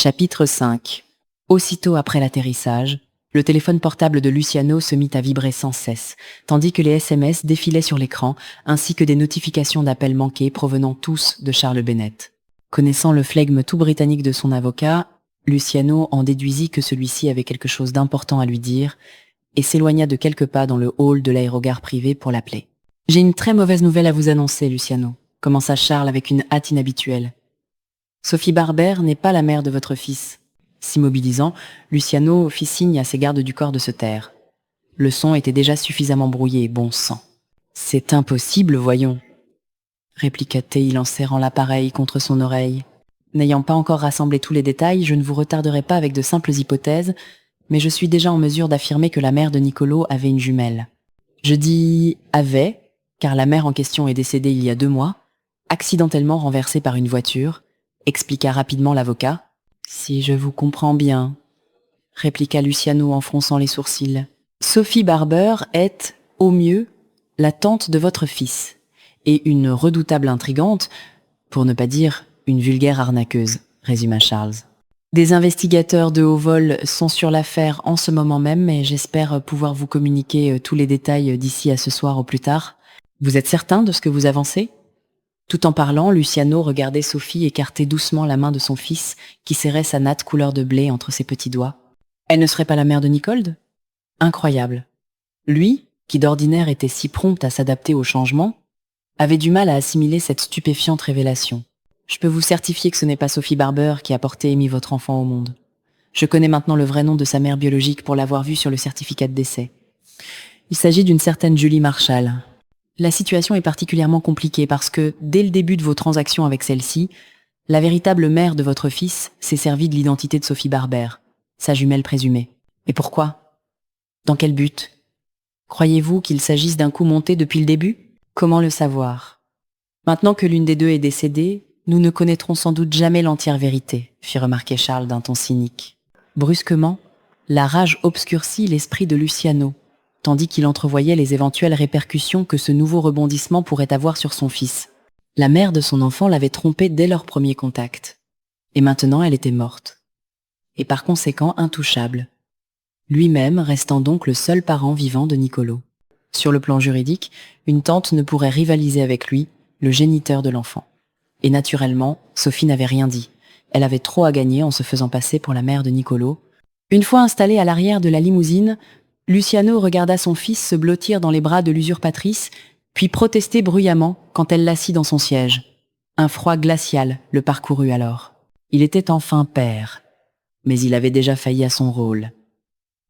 Chapitre 5. Aussitôt après l'atterrissage, le téléphone portable de Luciano se mit à vibrer sans cesse, tandis que les SMS défilaient sur l'écran, ainsi que des notifications d'appels manqués provenant tous de Charles Bennett. Connaissant le flegme tout britannique de son avocat, Luciano en déduisit que celui-ci avait quelque chose d'important à lui dire et s'éloigna de quelques pas dans le hall de l'aérogare privé pour l'appeler. « J'ai une très mauvaise nouvelle à vous annoncer, Luciano », commença Charles avec une hâte inhabituelle. « Sophie Barber n'est pas la mère de votre fils. » S'immobilisant, Luciano fit signe à ses gardes du corps de se taire. Le son était déjà suffisamment brouillé, bon sang. « C'est impossible, voyons », répliqua-t-il en serrant l'appareil contre son oreille. « N'ayant pas encore rassemblé tous les détails, je ne vous retarderai pas avec de simples hypothèses, mais je suis déjà en mesure d'affirmer que la mère de Nicolo avait une jumelle. Je dis « avait », car la mère en question est décédée il y a 2 mois, accidentellement renversée par une voiture, expliqua rapidement l'avocat. « Si je vous comprends bien », répliqua Luciano en fronçant les sourcils. « Sophie Barber est, au mieux, la tante de votre fils, et une redoutable intrigante, pour ne pas dire une vulgaire arnaqueuse, résuma Charles. Des investigateurs de haut vol sont sur l'affaire en ce moment même et j'espère pouvoir vous communiquer tous les détails d'ici à ce soir au plus tard. Vous êtes certain de ce que vous avancez ?» Tout en parlant, Luciano regardait Sophie écarter doucement la main de son fils qui serrait sa natte couleur de blé entre ses petits doigts. Elle ne serait pas la mère de Nicold ? Incroyable. Lui, qui d'ordinaire était si prompt à s'adapter au changement, avait du mal à assimiler cette stupéfiante révélation. Je peux vous certifier que ce n'est pas Sophie Barber qui a porté et mis votre enfant au monde. Je connais maintenant le vrai nom de sa mère biologique pour l'avoir vu sur le certificat de décès. Il s'agit d'une certaine Julie Marshall. La situation est particulièrement compliquée parce que, dès le début de vos transactions avec celle-ci, la véritable mère de votre fils s'est servie de l'identité de Sophie Barber, sa jumelle présumée. Et pourquoi ? Dans quel but ? Croyez-vous qu'il s'agisse d'un coup monté depuis le début ? Comment le savoir ? Maintenant que l'une des deux est décédée, nous ne connaîtrons sans doute jamais l'entière vérité, fit remarquer Charles d'un ton cynique. Brusquement, la rage obscurcit l'esprit de Luciano, tandis qu'il entrevoyait les éventuelles répercussions que ce nouveau rebondissement pourrait avoir sur son fils. La mère de son enfant l'avait trompé dès leur premier contact. Et maintenant, elle était morte. Et par conséquent intouchable. Lui-même restant donc le seul parent vivant de Nicolo. Sur le plan juridique, une tante ne pourrait rivaliser avec lui, le géniteur de l'enfant. Et naturellement, Sophie n'avait rien dit. Elle avait trop à gagner en se faisant passer pour la mère de Nicolo. Une fois installé à l'arrière de la limousine, Luciano regarda son fils se blottir dans les bras de l'usurpatrice, puis protester bruyamment quand elle l'assit dans son siège. Un froid glacial le parcourut alors. Il était enfin père, mais il avait déjà failli à son rôle.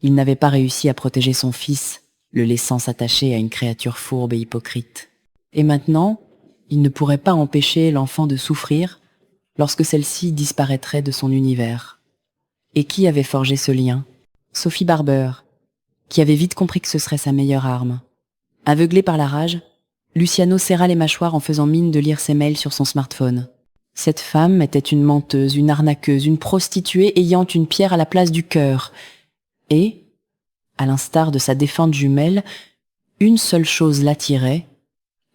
Il n'avait pas réussi à protéger son fils, le laissant s'attacher à une créature fourbe et hypocrite. Et maintenant, il ne pourrait pas empêcher l'enfant de souffrir lorsque celle-ci disparaîtrait de son univers. Et qui avait forgé ce lien ? Sophie Barber, qui avait vite compris que ce serait sa meilleure arme. Aveuglé par la rage, Luciano serra les mâchoires en faisant mine de lire ses mails sur son smartphone. Cette femme était une menteuse, une arnaqueuse, une prostituée ayant une pierre à la place du cœur. Et, à l'instar de sa défunte jumelle, une seule chose l'attirait,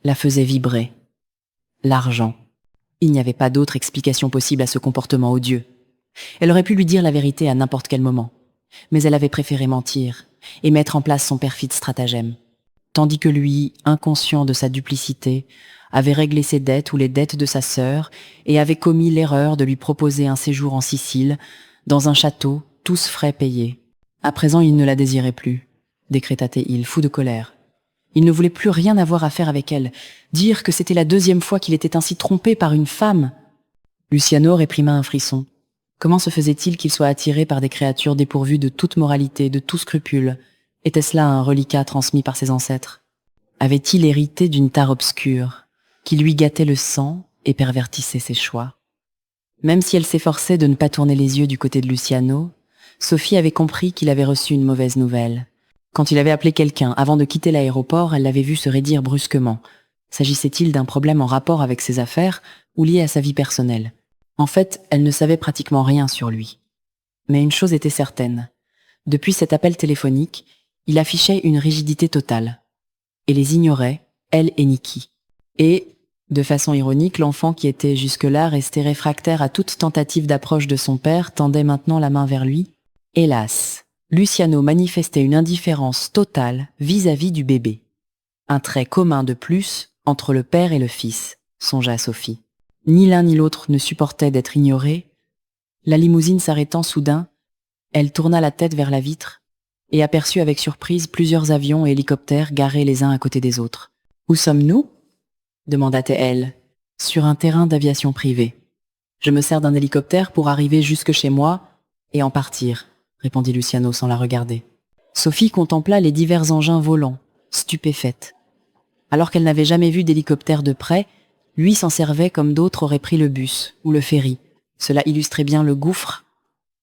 la faisait vibrer. L'argent. Il n'y avait pas d'autre explication possible à ce comportement odieux. Elle aurait pu lui dire la vérité à n'importe quel moment, mais elle avait préféré mentir et mettre en place son perfide stratagème. Tandis que lui, inconscient de sa duplicité, avait réglé ses dettes ou les dettes de sa sœur et avait commis l'erreur de lui proposer un séjour en Sicile, dans un château, tous frais payés. À présent, il ne la désirait plus, décréta-t-il, fou de colère. Il ne voulait plus rien avoir à faire avec elle. Dire que c'était la 2e fois qu'il était ainsi trompé par une femme. Luciano réprima un frisson. Comment se faisait-il qu'il soit attiré par des créatures dépourvues de toute moralité, de tout scrupule ? Était-ce là un reliquat transmis par ses ancêtres ? Avait-il hérité d'une tare obscure, qui lui gâtait le sang et pervertissait ses choix ? Même si elle s'efforçait de ne pas tourner les yeux du côté de Luciano, Sophie avait compris qu'il avait reçu une mauvaise nouvelle. Quand il avait appelé quelqu'un avant de quitter l'aéroport, elle l'avait vu se raidir brusquement. S'agissait-il d'un problème en rapport avec ses affaires ou lié à sa vie personnelle ? En fait, elle ne savait pratiquement rien sur lui. Mais une chose était certaine. Depuis cet appel téléphonique, il affichait une rigidité totale. Et les ignorait, elle et Niki. Et, De façon ironique, l'enfant qui était jusque-là resté réfractaire à toute tentative d'approche de son père tendait maintenant la main vers lui. Hélas, Luciano manifestait une indifférence totale vis-à-vis du bébé. Un trait commun de plus entre le père et le fils, songea Sophie. Ni l'un ni l'autre ne supportait d'être ignoré. La limousine s'arrêtant soudain, elle tourna la tête vers la vitre et aperçut avec surprise plusieurs avions et hélicoptères garés les uns à côté des autres. « Où sommes-nous » demanda-t-elle. « Sur un terrain d'aviation privée. Je me sers d'un hélicoptère pour arriver jusque chez moi et en partir, » répondit Luciano sans la regarder. Sophie contempla les divers engins volants, stupéfaite. Alors qu'elle n'avait jamais vu d'hélicoptère de près, lui s'en servait comme d'autres auraient pris le bus ou le ferry. Cela illustrait bien le gouffre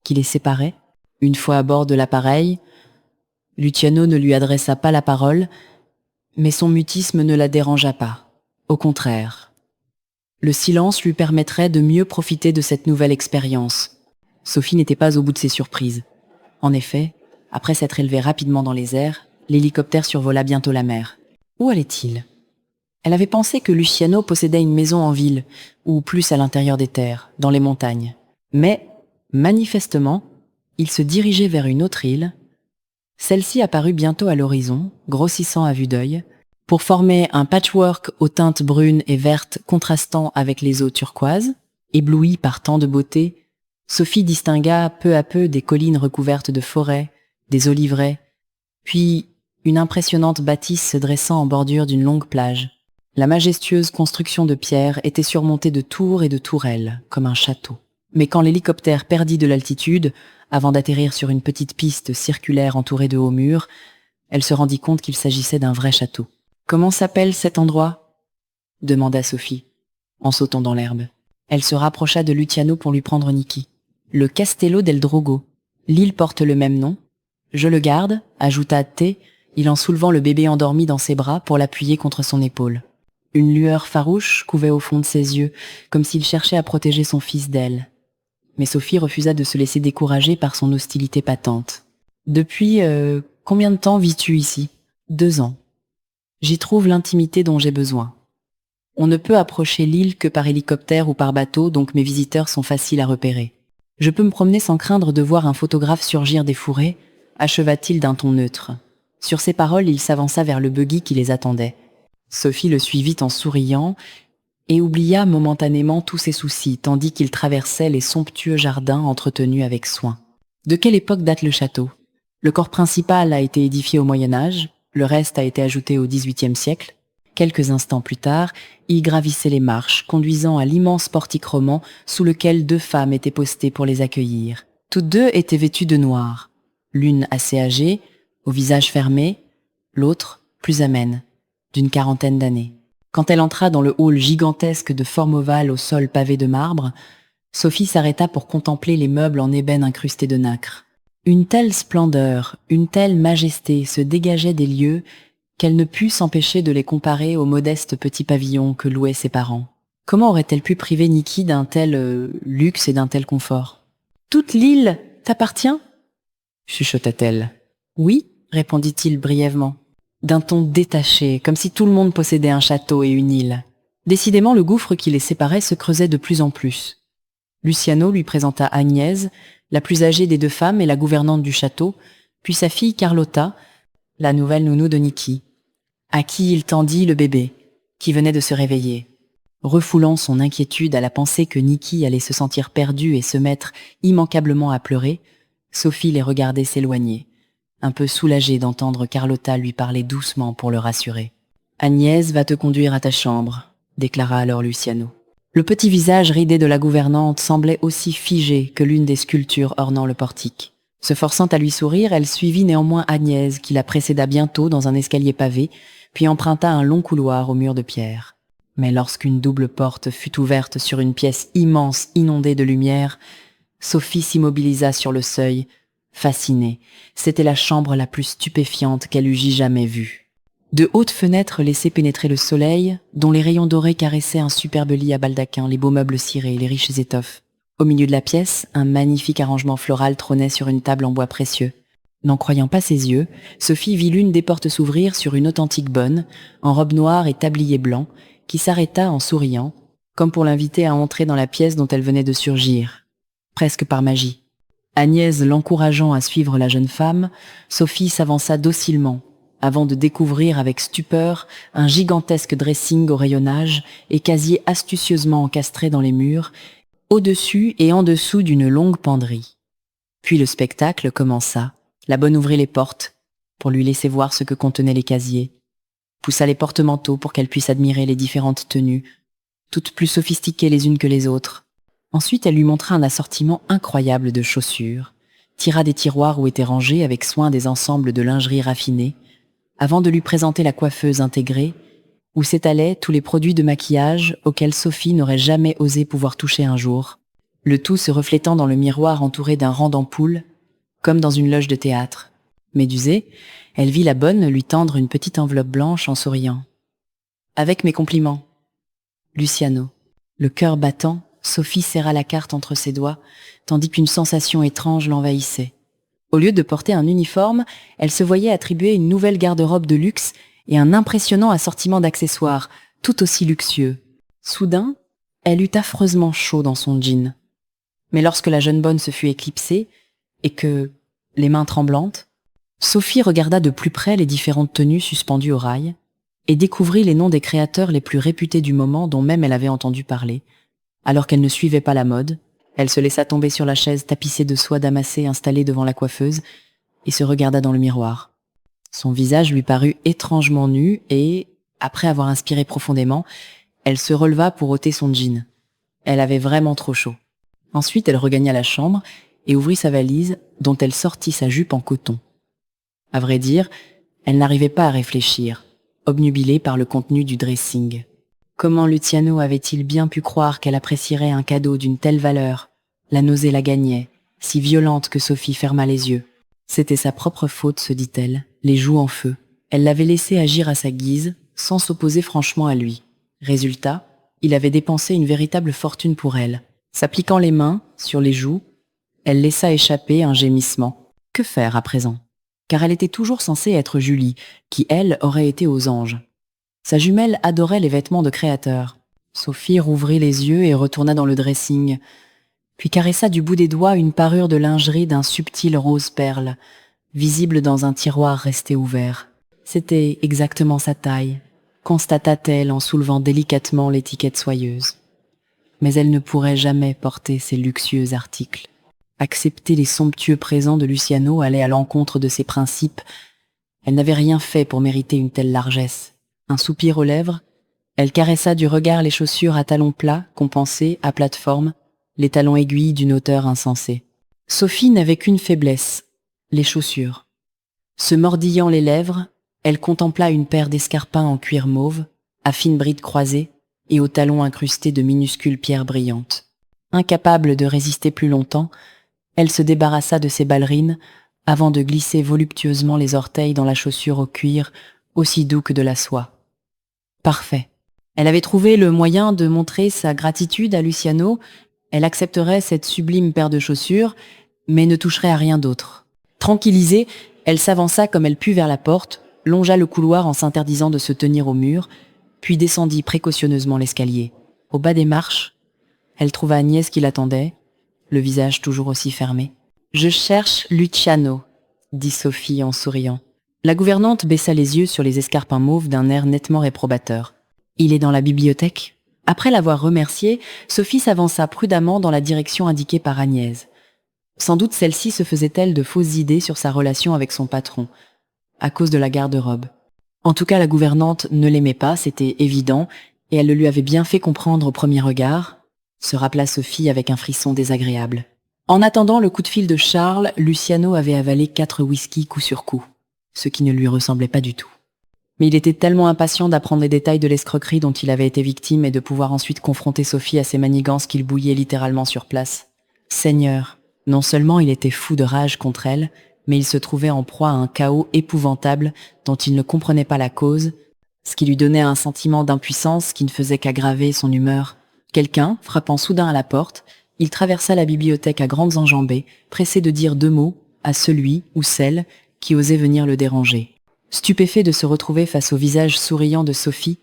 qui les séparait. Une fois à bord de l'appareil, Luciano ne lui adressa pas la parole, mais son mutisme ne la dérangea pas. Au contraire. Le silence lui permettrait de mieux profiter de cette nouvelle expérience. Sophie n'était pas au bout de ses surprises. En effet, après s'être élevée rapidement dans les airs, l'hélicoptère survola bientôt la mer. Où allait-il ? Elle avait pensé que Luciano possédait une maison en ville, ou plus à l'intérieur des terres, dans les montagnes. Mais, manifestement, il se dirigeait vers une autre île. Celle-ci apparut bientôt à l'horizon, grossissant à vue d'œil, pour former un patchwork aux teintes brunes et vertes contrastant avec les eaux turquoises. Éblouie par tant de beauté, Sophie distingua peu à peu des collines recouvertes de forêts, des oliveraies, puis une impressionnante bâtisse se dressant en bordure d'une longue plage. La majestueuse construction de pierre était surmontée de tours et de tourelles, comme un château. Mais quand l'hélicoptère perdit de l'altitude, avant d'atterrir sur une petite piste circulaire entourée de hauts murs, elle se rendit compte qu'il s'agissait d'un vrai château. « Comment s'appelle cet endroit ?» demanda Sophie, en sautant dans l'herbe. Elle se rapprocha de Luciano pour lui prendre Niki. « Le Castello del Drogo. L'île porte le même nom. Je le garde, » ajouta T, il en soulevant le bébé endormi dans ses bras pour l'appuyer contre son épaule. Une lueur farouche couvait au fond de ses yeux, comme s'il cherchait à protéger son fils d'elle. Mais Sophie refusa de se laisser décourager par son hostilité patente. « Depuis combien de temps vis-tu ici ?»« 2 ans. J'y trouve l'intimité dont j'ai besoin. On ne peut approcher l'île que par hélicoptère ou par bateau, donc mes visiteurs sont faciles à repérer. Je peux me promener sans craindre de voir un photographe surgir des fourrés, » acheva-t-il d'un ton neutre. Sur ces paroles, il s'avança vers le buggy qui les attendait. Sophie le suivit en souriant et oublia momentanément tous ses soucis, tandis qu'il traversait les somptueux jardins entretenus avec soin. De quelle époque date le château ? Le corps principal a été édifié au Moyen-Âge, le reste a été ajouté au XVIIIe siècle. Quelques instants plus tard, il gravissait les marches, conduisant à l'immense portique roman sous lequel 2 femmes étaient postées pour les accueillir. Toutes 2 étaient vêtues de noir, l'une assez âgée, au visage fermé, l'autre plus amène, d'une 40aine d'années. Quand elle entra dans le hall gigantesque de forme ovale au sol pavé de marbre, Sophie s'arrêta pour contempler les meubles en ébène incrustés de nacre. Une telle splendeur, une telle majesté se dégageaient des lieux qu'elle ne put s'empêcher de les comparer au modeste petit pavillon que louaient ses parents. Comment aurait-elle pu priver Niki d'un tel luxe et d'un tel confort ? « Toute l'île t'appartient » chuchota-t-elle. « Oui » répondit-il brièvement, d'un ton détaché, comme si tout le monde possédait un château et une île. Décidément, le gouffre qui les séparait se creusait de plus en plus. Luciano lui présenta Agnès, la plus âgée des 2 femmes et la gouvernante du château, puis sa fille Carlotta, la nouvelle nounou de Niki, à qui il tendit le bébé, qui venait de se réveiller. Refoulant son inquiétude à la pensée que Niki allait se sentir perdue et se mettre immanquablement à pleurer, Sophie les regardait s'éloigner, un peu soulagée d'entendre Carlotta lui parler doucement pour le rassurer. « Agnès va te conduire à ta chambre », déclara alors Luciano. Le petit visage ridé de la gouvernante semblait aussi figé que l'une des sculptures ornant le portique. Se forçant à lui sourire, elle suivit néanmoins Agnès, qui la précéda bientôt dans un escalier pavé, puis emprunta un long couloir aux murs de pierre. Mais lorsqu'une double porte fut ouverte sur une pièce immense inondée de lumière, Sophie s'immobilisa sur le seuil, fascinée. C'était la chambre la plus stupéfiante qu'elle eût jamais vue. De hautes fenêtres laissaient pénétrer le soleil, dont les rayons dorés caressaient un superbe lit à baldaquin, les beaux meubles cirés, les riches étoffes. Au milieu de la pièce, un magnifique arrangement floral trônait sur une table en bois précieux. N'en croyant pas ses yeux, Sophie vit l'une des portes s'ouvrir sur une authentique bonne, en robe noire et tablier blanc, qui s'arrêta en souriant, comme pour l'inviter à entrer dans la pièce dont elle venait de surgir, presque par magie. Agnès l'encourageant à suivre la jeune femme, Sophie s'avança docilement, avant de découvrir avec stupeur un gigantesque dressing au rayonnage et casier astucieusement encastré dans les murs, au-dessus et en dessous d'une longue penderie. Puis le spectacle commença. La bonne ouvrit les portes pour lui laisser voir ce que contenaient les casiers, poussa les porte-manteaux pour qu'elle puisse admirer les différentes tenues, toutes plus sophistiquées les unes que les autres. Ensuite, elle lui montra un assortiment incroyable de chaussures, tira des tiroirs où étaient rangés avec soin des ensembles de lingerie raffinée, avant de lui présenter la coiffeuse intégrée, où s'étalaient tous les produits de maquillage auxquels Sophie n'aurait jamais osé pouvoir toucher un jour, le tout se reflétant dans le miroir entouré d'un rang d'ampoules, comme dans une loge de théâtre. Médusée, elle vit la bonne lui tendre une petite enveloppe blanche en souriant. « Avec mes compliments. Luciano. » Le cœur battant, Sophie serra la carte entre ses doigts, tandis qu'une sensation étrange l'envahissait. Au lieu de porter un uniforme, elle se voyait attribuer une nouvelle garde-robe de luxe et un impressionnant assortiment d'accessoires, tout aussi luxueux. Soudain, elle eut affreusement chaud dans son jean. Mais lorsque la jeune bonne se fut éclipsée, et que, les mains tremblantes, Sophie regarda de plus près les différentes tenues suspendues au rail, et découvrit les noms des créateurs les plus réputés du moment dont même elle avait entendu parler. Alors qu'elle ne suivait pas la mode, elle se laissa tomber sur la chaise tapissée de soie damassée installée devant la coiffeuse et se regarda dans le miroir. Son visage lui parut étrangement nu et, après avoir inspiré profondément, elle se releva pour ôter son jean. Elle avait vraiment trop chaud. Ensuite, elle regagna la chambre et ouvrit sa valise dont elle sortit sa jupe en coton. À vrai dire, elle n'arrivait pas à réfléchir, obnubilée par le contenu du dressing. Comment Luciano avait-il bien pu croire qu'elle apprécierait un cadeau d'une telle valeur? La nausée la gagnait, si violente que Sophie ferma les yeux. C'était sa propre faute, se dit-elle, les joues en feu. Elle l'avait laissé agir à sa guise, sans s'opposer franchement à lui. Résultat, il avait dépensé une véritable fortune pour elle. S'appliquant les mains sur les joues, elle laissa échapper un gémissement. Que faire à présent? Car elle était toujours censée être Julie, qui, elle, aurait été aux anges. Sa jumelle adorait les vêtements de créateur. Sophie rouvrit les yeux et retourna dans le dressing, puis caressa du bout des doigts une parure de lingerie d'un subtil rose perle, visible dans un tiroir resté ouvert. C'était exactement sa taille, constata-t-elle en soulevant délicatement l'étiquette soyeuse. Mais elle ne pourrait jamais porter ces luxueux articles. Accepter les somptueux présents de Luciano allait à l'encontre de ses principes. Elle n'avait rien fait pour mériter une telle largesse. Un soupir aux lèvres, elle caressa du regard les chaussures à talons plats, compensées, à plateforme, les talons aiguilles d'une hauteur insensée. Sophie n'avait qu'une faiblesse, les chaussures. Se mordillant les lèvres, elle contempla une paire d'escarpins en cuir mauve, à fines brides croisées et aux talons incrustés de minuscules pierres brillantes. Incapable de résister plus longtemps, elle se débarrassa de ses ballerines avant de glisser voluptueusement les orteils dans la chaussure au cuir aussi doux que de la soie. Parfait. Elle avait trouvé le moyen de montrer sa gratitude à Luciano. Elle accepterait cette sublime paire de chaussures, mais ne toucherait à rien d'autre. Tranquillisée, elle s'avança comme elle put vers la porte, longea le couloir en s'interdisant de se tenir au mur, puis descendit précautionneusement l'escalier. Au bas des marches, elle trouva Agnès qui l'attendait, le visage toujours aussi fermé. « Je cherche Luciano », dit Sophie en souriant. La gouvernante baissa les yeux sur les escarpins mauves d'un air nettement réprobateur. « Il est dans la bibliothèque ?» Après l'avoir remercié, Sophie s'avança prudemment dans la direction indiquée par Agnès. Sans doute celle-ci se faisait-elle de fausses idées sur sa relation avec son patron, à cause de la garde-robe. En tout cas, la gouvernante ne l'aimait pas, c'était évident, et elle le lui avait bien fait comprendre au premier regard, se rappela Sophie avec un frisson désagréable. En attendant le coup de fil de Charles, Luciano avait avalé 4 whisky coup sur coup, ce qui ne lui ressemblait pas du tout. Mais il était tellement impatient d'apprendre les détails de l'escroquerie dont il avait été victime et de pouvoir ensuite confronter Sophie à ses manigances qu'il bouillait littéralement sur place. Seigneur, non seulement il était fou de rage contre elle, mais il se trouvait en proie à un chaos épouvantable dont il ne comprenait pas la cause, ce qui lui donnait un sentiment d'impuissance qui ne faisait qu'aggraver son humeur. Quelqu'un, frappant soudain à la porte, il traversa la bibliothèque à grandes enjambées, pressé de dire 2 mots à celui ou celle qui osait venir le déranger. Stupéfait de se retrouver face au visage souriant de Sophie,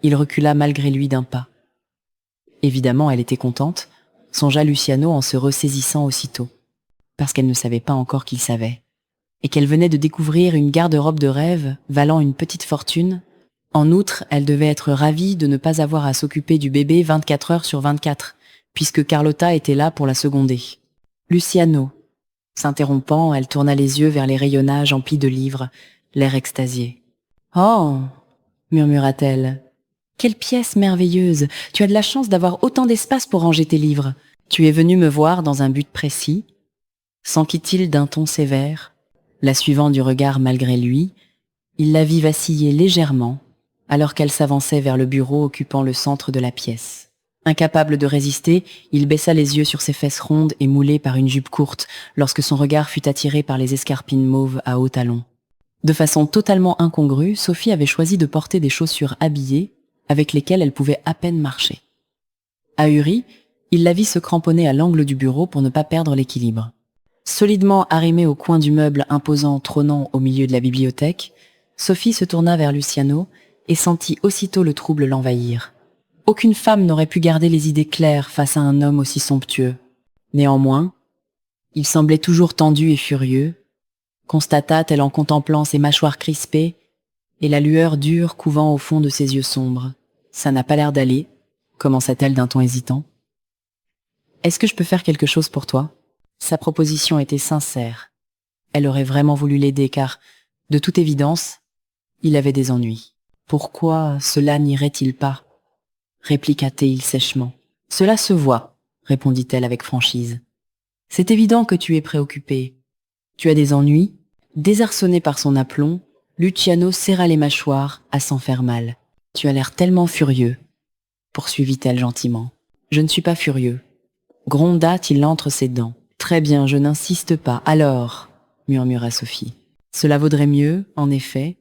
Il recula malgré lui d'un pas. Évidemment, elle était contente, songea Luciano en se ressaisissant aussitôt, parce qu'elle ne savait pas encore qu'il savait, et qu'elle venait de découvrir une garde-robe de rêve valant une petite fortune. En outre, elle devait être ravie de ne pas avoir à s'occuper du bébé 24 heures sur 24, puisque Carlotta était là pour la seconder. Luciano. S'interrompant, elle tourna les yeux vers les rayonnages emplis de livres, l'air extasié. « Oh !» murmura-t-elle. « Quelle pièce merveilleuse! Tu as de la chance d'avoir autant d'espace pour ranger tes livres. Tu es venu me voir dans un but précis ?» S'enquit-il d'un ton sévère, la suivant du regard malgré lui. Il la vit vaciller légèrement, alors qu'elle s'avançait vers le bureau occupant le centre de la pièce. Incapable de résister, il baissa les yeux sur ses fesses rondes et moulées par une jupe courte, lorsque son regard fut attiré par les escarpines mauves à hauts talons. De façon totalement incongrue, Sophie avait choisi de porter des chaussures habillées, avec lesquelles elle pouvait à peine marcher. Ahuri, il la vit se cramponner à l'angle du bureau pour ne pas perdre l'équilibre. Solidement arrimée au coin du meuble imposant trônant au milieu de la bibliothèque, Sophie se tourna vers Luciano et sentit aussitôt le trouble l'envahir. Aucune femme n'aurait pu garder les idées claires face à un homme aussi somptueux. Néanmoins, il semblait toujours tendu et furieux, constata-t-elle en contemplant ses mâchoires crispées et la lueur dure couvant au fond de ses yeux sombres. « Ça n'a pas l'air d'aller », commença-t-elle d'un ton hésitant. « Est-ce que je peux faire quelque chose pour toi ?» Sa proposition était sincère. Elle aurait vraiment voulu l'aider car, de toute évidence, il avait des ennuis. « Pourquoi cela n'irait-il pas ?» répliqua-t-il sèchement. « Cela se voit, » répondit-elle avec franchise. « C'est évident que tu es préoccupé. Tu as des ennuis ?» Désarçonné par son aplomb, Luciano serra les mâchoires à s'en faire mal. « Tu as l'air tellement furieux, » poursuivit-elle gentiment. « Je ne suis pas furieux. » Gronda-t-il entre ses dents. « Très bien, je n'insiste pas. Alors, » murmura Sophie. « Cela vaudrait mieux, en effet, »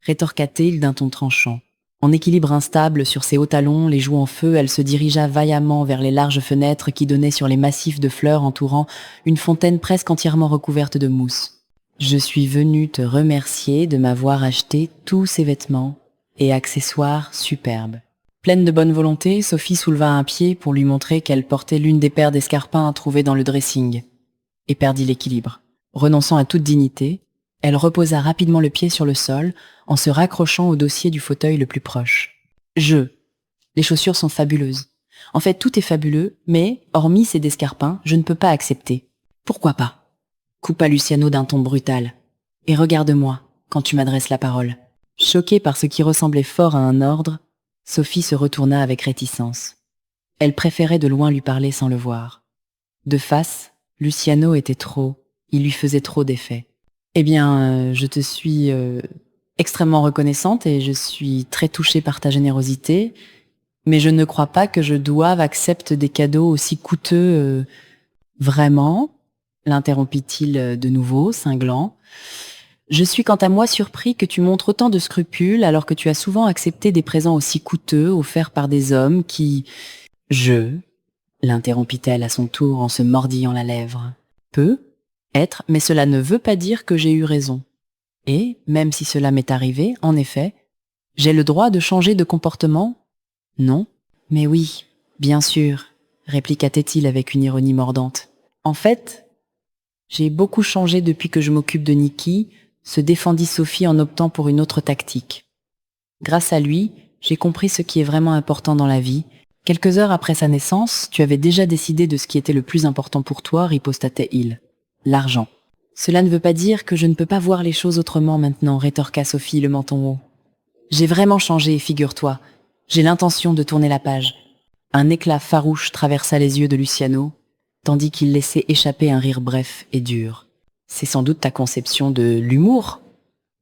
rétorqua-t-il d'un ton tranchant. En équilibre instable sur ses hauts talons, les joues en feu, elle se dirigea vaillamment vers les larges fenêtres qui donnaient sur les massifs de fleurs entourant une fontaine presque entièrement recouverte de mousse. « Je suis venue te remercier de m'avoir acheté tous ces vêtements et accessoires superbes. » Pleine de bonne volonté, Sophie souleva un pied pour lui montrer qu'elle portait l'une des paires d'escarpins trouvées dans le dressing, et perdit l'équilibre. Renonçant à toute dignité, elle reposa rapidement le pied sur le sol en se raccrochant au dossier du fauteuil le plus proche. « Les chaussures sont fabuleuses. En fait, tout est fabuleux, mais, hormis ces escarpins, je ne peux pas accepter. »« Pourquoi pas ?» coupa Luciano d'un ton brutal. « Et regarde-moi, quand tu m'adresses la parole. » Choquée par ce qui ressemblait fort à un ordre, Sophie se retourna avec réticence. Elle préférait de loin lui parler sans le voir. De face, Luciano était il lui faisait trop d'effet. « Eh bien, je te suis extrêmement reconnaissante et je suis très touchée par ta générosité, mais je ne crois pas que je doive accepter des cadeaux aussi coûteux. Vraiment ?» l'interrompit-il de nouveau, cinglant. « Je suis quant à moi surpris que tu montres autant de scrupules alors que tu as souvent accepté des présents aussi coûteux offerts par des hommes qui... » « l'interrompit-elle à son tour en se mordillant la lèvre. « Peut être, mais cela ne veut pas dire que j'ai eu raison. Et, même si cela m'est arrivé, en effet, j'ai le droit de changer de comportement, non ? » « Mais oui, bien sûr, » répliqua-t-il avec une ironie mordante. « En fait, j'ai beaucoup changé depuis que je m'occupe de Niki, » se défendit Sophie en optant pour une autre tactique. « Grâce à lui, j'ai compris ce qui est vraiment important dans la vie. Quelques heures après sa naissance, tu avais déjà décidé de ce qui était le plus important pour toi, riposta-t-il. L'argent. »« Cela ne veut pas dire que je ne peux pas voir les choses autrement maintenant, » rétorqua Sophie, le menton haut. « J'ai vraiment changé, figure-toi. J'ai l'intention de tourner la page. » Un éclat farouche traversa les yeux de Luciano, tandis qu'il laissait échapper un rire bref et dur. « C'est sans doute ta conception de l'humour ?»«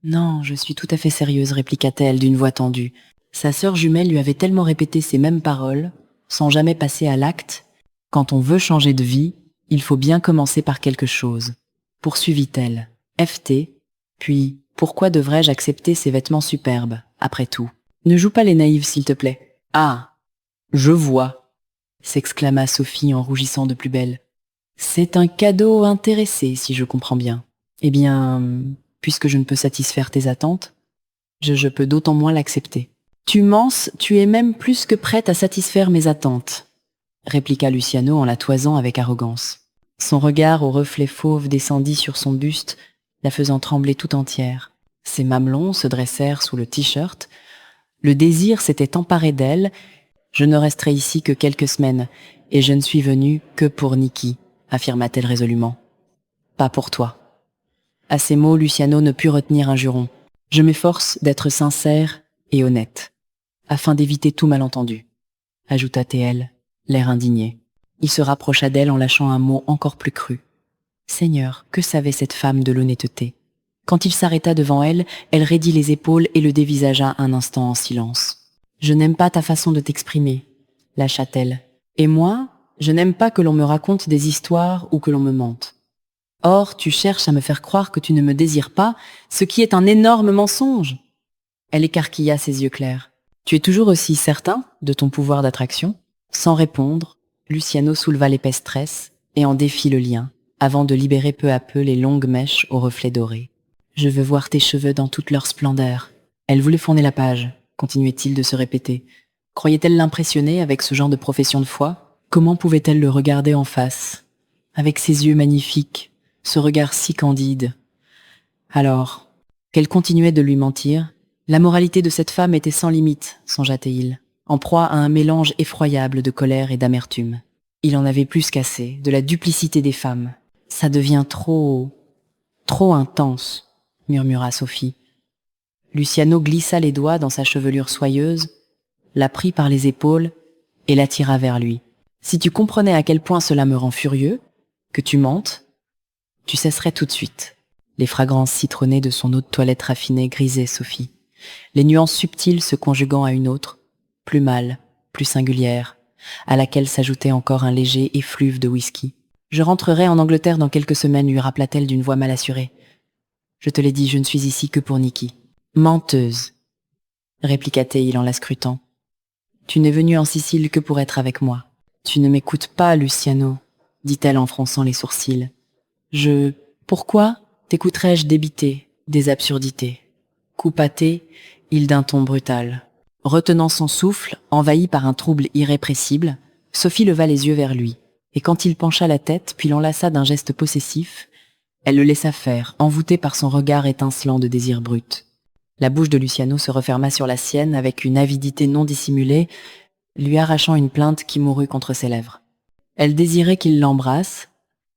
Non, je suis tout à fait sérieuse, » répliqua-t-elle d'une voix tendue. Sa sœur jumelle lui avait tellement répété ces mêmes paroles, sans jamais passer à l'acte. « Quand on veut changer de vie, il faut bien commencer par quelque chose. » Poursuivit-elle. « FT, puis pourquoi devrais-je accepter ces vêtements superbes, après tout ? Ne joue pas les naïves, s'il te plaît. »« Ah, je vois !» s'exclama Sophie en rougissant de plus belle. « C'est un cadeau intéressé, si je comprends bien. Eh bien, puisque je ne peux satisfaire tes attentes, je peux d'autant moins l'accepter. » « Tu mens, tu es même plus que prête à satisfaire mes attentes, répliqua Luciano en la toisant avec arrogance. Son regard au reflet fauve descendit sur son buste, la faisant trembler tout entière. Ses mamelons se dressèrent sous le t-shirt. Le désir s'était emparé d'elle. Je ne resterai ici que quelques semaines, et je ne suis venue que pour Nikki, affirma-t-elle résolument. Pas pour toi. À ces mots, Luciano ne put retenir un juron. Je m'efforce d'être sincère et honnête, afin d'éviter tout malentendu, ajouta-t-elle, l'air indigné. Il se rapprocha d'elle en lâchant un mot encore plus cru. Seigneur, que savait cette femme de l'honnêteté? Quand il s'arrêta devant elle, elle raidit les épaules et le dévisagea un instant en silence. Je n'aime pas ta façon de t'exprimer, lâcha-t-elle. Et moi, je n'aime pas que l'on me raconte des histoires ou que l'on me mente. Or, tu cherches à me faire croire que tu ne me désires pas, ce qui est un énorme mensonge. Elle écarquilla ses yeux clairs. Tu es toujours aussi certain de ton pouvoir d'attraction? Sans répondre, Luciano souleva l'épaisse tresse et en défit le lien, avant de libérer peu à peu les longues mèches aux reflets dorés. Je veux voir tes cheveux dans toute leur splendeur. Elle voulait fourner la page, continuait-il de se répéter. Croyait-elle l'impressionner avec ce genre de profession de foi? Comment pouvait-elle le regarder en face, avec ses yeux magnifiques, ce regard si candide? Alors, qu'elle continuait de lui mentir, la moralité de cette femme était sans limite, songea-t-il, en proie à un mélange effroyable de colère et d'amertume. Il en avait plus qu'assez, de la duplicité des femmes. Ça devient trop intense, murmura Sophie. Luciano glissa les doigts dans sa chevelure soyeuse, la prit par les épaules et l'attira vers lui. Si tu comprenais à quel point cela me rend furieux, que tu mentes, tu cesserais tout de suite. Les fragrances citronnées de son eau de toilette raffinée grisaient Sophie, les nuances subtiles se conjuguant à une autre, plus mâle, plus singulière, à laquelle s'ajoutait encore un léger effluve de whisky. Je rentrerai en Angleterre dans quelques semaines, lui rappela-t-elle d'une voix mal assurée. Je te l'ai dit, je ne suis ici que pour Nikki. Menteuse, répliqua-t-il en la scrutant. Tu n'es venue en Sicile que pour être avec moi. Tu ne m'écoutes pas, Luciano, dit-elle en fronçant les sourcils. Pourquoi t'écouterais-je débiter des absurdités? Coupaté, il d'un ton brutal. Retenant son souffle, envahi par un trouble irrépressible, Sophie leva les yeux vers lui, et quand il pencha la tête puis l'enlaça d'un geste possessif, elle le laissa faire, envoûtée par son regard étincelant de désir brut. La bouche de Luciano se referma sur la sienne avec une avidité non dissimulée, lui arrachant une plainte qui mourut contre ses lèvres. Elle désirait qu'il l'embrasse,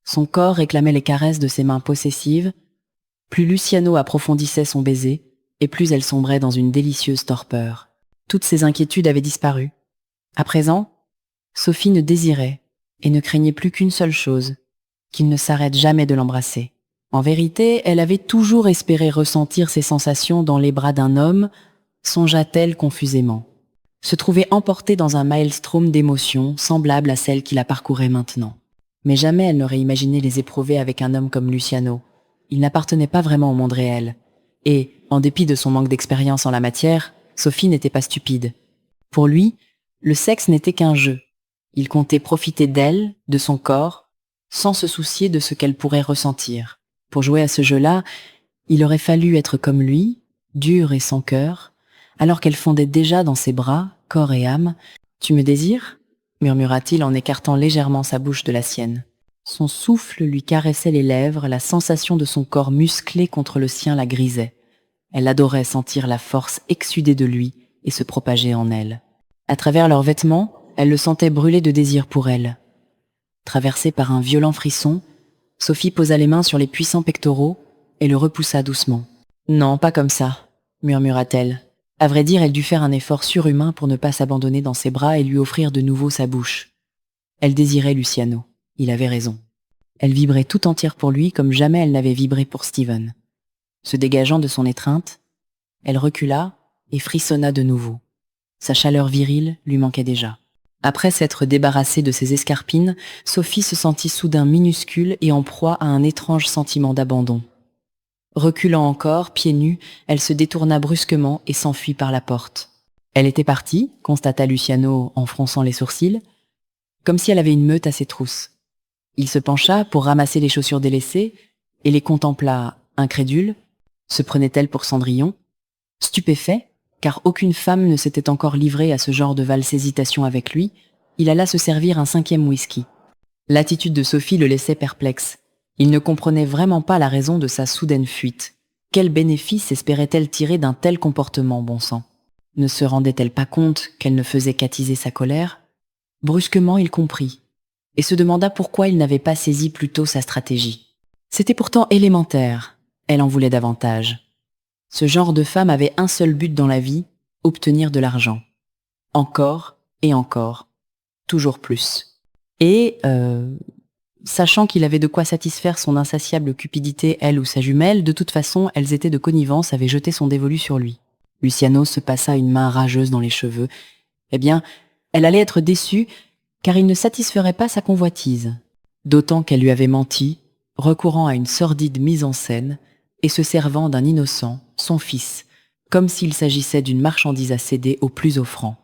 son corps réclamait les caresses de ses mains possessives. Plus Luciano approfondissait son baiser, et plus elle sombrait dans une délicieuse torpeur. Toutes ses inquiétudes avaient disparu. À présent, Sophie ne désirait et ne craignait plus qu'une seule chose, qu'il ne s'arrête jamais de l'embrasser. En vérité, elle avait toujours espéré ressentir ces sensations dans les bras d'un homme, songea-t-elle confusément. Se trouver emportée dans un maelstrom d'émotions semblables à celles qui la parcouraient maintenant. Mais jamais elle n'aurait imaginé les éprouver avec un homme comme Luciano. Il n'appartenait pas vraiment au monde réel. Et, en dépit de son manque d'expérience en la matière, Sophie n'était pas stupide. Pour lui, le sexe n'était qu'un jeu. Il comptait profiter d'elle, de son corps, sans se soucier de ce qu'elle pourrait ressentir. Pour jouer à ce jeu-là, il aurait fallu être comme lui, dur et sans cœur, alors qu'elle fondait déjà dans ses bras, corps et âme. « Tu me désires ?» murmura-t-il en écartant légèrement sa bouche de la sienne. Son souffle lui caressait les lèvres, la sensation de son corps musclé contre le sien la grisait. Elle adorait sentir la force exsuder de lui et se propager en elle. À travers leurs vêtements, elle le sentait brûler de désir pour elle. Traversée par un violent frisson, Sophie posa les mains sur les puissants pectoraux et le repoussa doucement. « Non, pas comme ça », murmura-t-elle. À vrai dire, elle dut faire un effort surhumain pour ne pas s'abandonner dans ses bras et lui offrir de nouveau sa bouche. Elle désirait Luciano. Il avait raison. Elle vibrait tout entière pour lui comme jamais elle n'avait vibré pour Steven. Se dégageant de son étreinte, elle recula et frissonna de nouveau. Sa chaleur virile lui manquait déjà. Après s'être débarrassée de ses escarpines, Sophie se sentit soudain minuscule et en proie à un étrange sentiment d'abandon. Reculant encore, pieds nus, elle se détourna brusquement et s'enfuit par la porte. Elle était partie, constata Luciano en fronçant les sourcils, comme si elle avait une meute à ses trousses. Il se pencha pour ramasser les chaussures délaissées et les contempla, incrédule. Se prenait-elle pour Cendrillon? Stupéfait, car aucune femme ne s'était encore livrée à ce genre de valse hésitation avec lui, il alla se servir un 5e whisky. L'attitude de Sophie le laissait perplexe. Il ne comprenait vraiment pas la raison de sa soudaine fuite. Quel bénéfice espérait-elle tirer d'un tel comportement, bon sang? Ne se rendait-elle pas compte qu'elle ne faisait qu'attiser sa colère? Brusquement, il comprit, et se demanda pourquoi il n'avait pas saisi plus tôt sa stratégie. C'était pourtant élémentaire, elle en voulait davantage. Ce genre de femme avait un seul but dans la vie, obtenir de l'argent. Encore et encore, toujours plus. Et, sachant qu'il avait de quoi satisfaire son insatiable cupidité, elle ou sa jumelle, de toute façon, elles étaient de connivence, avaient jeté son dévolu sur lui. Luciano se passa une main rageuse dans les cheveux. Eh bien, elle allait être déçue, car il ne satisferait pas sa convoitise. D'autant qu'elle lui avait menti, recourant à une sordide mise en scène, et se servant d'un innocent, son fils, comme s'il s'agissait d'une marchandise à céder au plus offrant.